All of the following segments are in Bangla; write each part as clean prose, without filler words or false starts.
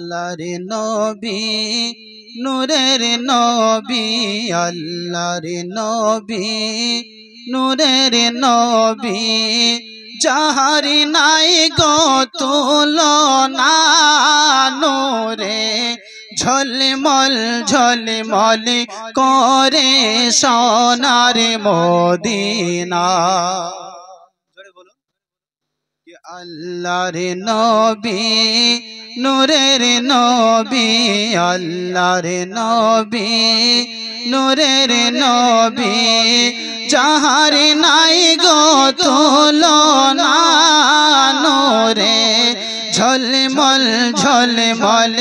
আল্লাহর নবী নূরের নবী আল্লাহর নবী নূরের নবী যাহার নাই গো তুলনা নূরে ঝলমল ঝলমল করে সোনার মদিনা আল্লাহর নবী নূরের নবী আল্লাহর নবী নূরের নবী যাহার নাই গো তুলনা নূরে ঝলমল ঝলমল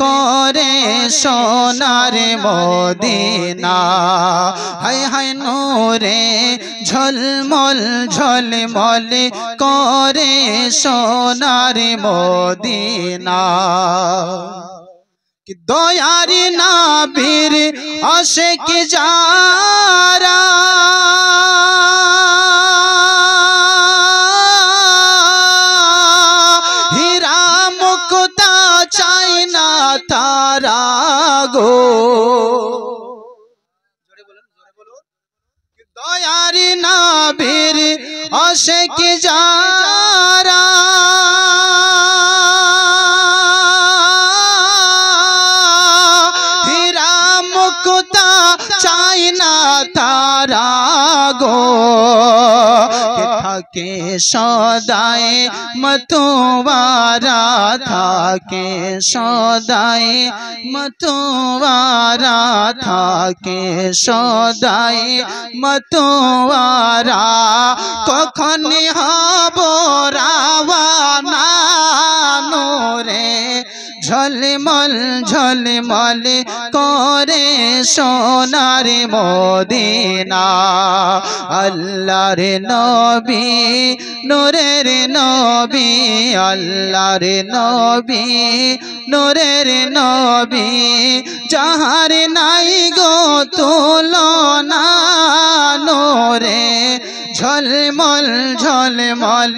করে সোনার মদিনা হায় হায় নূরে ঝলমল ঝলমল করে সোনার মদিনা দয়ার নবীর আশিক যারা হীরা মুক্তা চাই না তারা গো দয়ার নবীর আশিক যারা চাই না তারা গো থাকে সদাই মতোয়ারা থাকে সদাই মতোয়ারা থাকে সদাই মতোয়ারা কখন হব রাওয়ানা নূরে ঝলমল ঝলমল করে সোনার মদিনা আল্লাহর নবী নূরের নবী আল্লাহর নবী নূরের নবী যাহার নাই গো তুলনা নূরে ঝলমল ঝলমল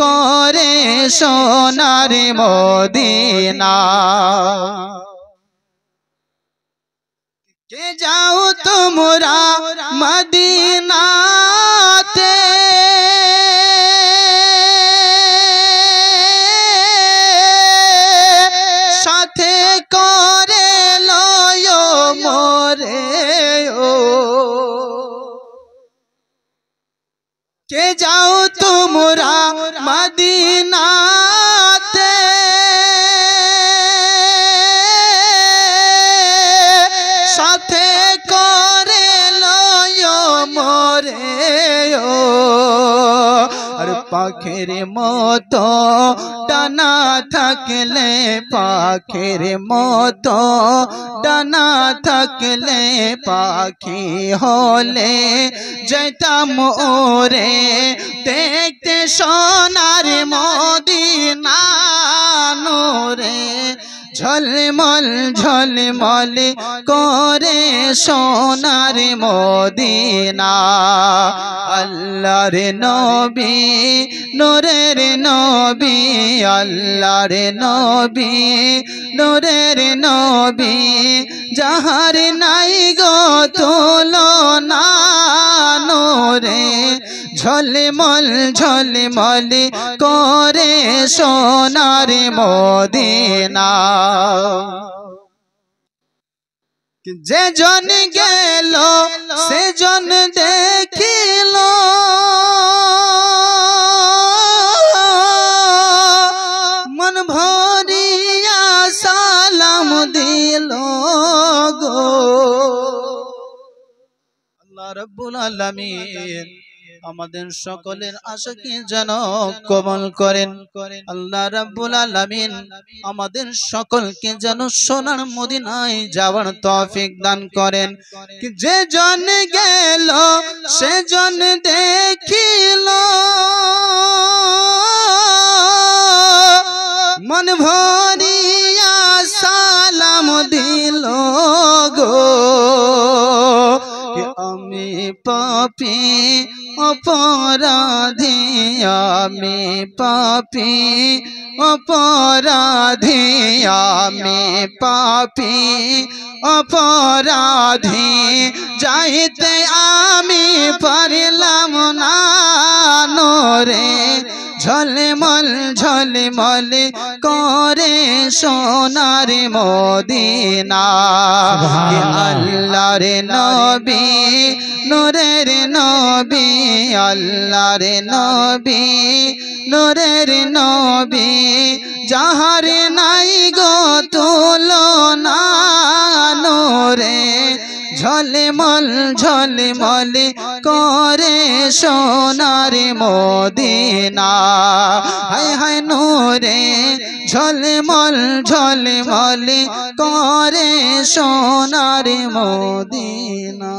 করে সোনার মদিনা কে যাও তোমরা মদিনাতে সাথে করে লয় মোরে ও কে যাও তোমরা মদিনাতে সাথে করে লয় মোরে ও আর পাখির মতো ডানা থাকলে পাখির মতো ডানা থাকলে পাখি হলে যেতাম ওরে দেখতে সোনার মদিনা নূরে ঝলমল ঝলমল করে সোনার মদিনা আল্লাহর নবী নূরের নবী আল্লাহর নবী নূরের নবী যাহার নাই গো তুলনা নূরে ঝলমল ঝলমল করে সোনার মদিনা যে জন গেল সে জন দেখিল মন ভরিয়া সালাম দিল গো আল্লাহ রাব্বুল আলামিন আমাদের সকলের আশাকে যেন কবুল করেন আল্লাহ রাব্বুল আলামিন আমাদের সকলকে যেন সোনার মদিনায় যাওয়ার তৌফিক দান করেন যে জন গেল সে জন দেখিল মন ভরিয়া সালাম দিল গো আমি পাপী অপরাধী আমি পাপী অপরাধী আমি পাপী অপরাধী যাইতে আমি পারিলাম না নোরে ঝলমল ঝলমল করে সোনার মদিনা আল্লাহর নবী নূরের নবী আল্লাহর নবী নূরের নবী যাহার নাই গো তুলনা নূরে ঝলমল ঝলমল করে সোনার মদিনা হায় হায় নূরে ঝলমল ঝলমল করে সোনার মদিনা।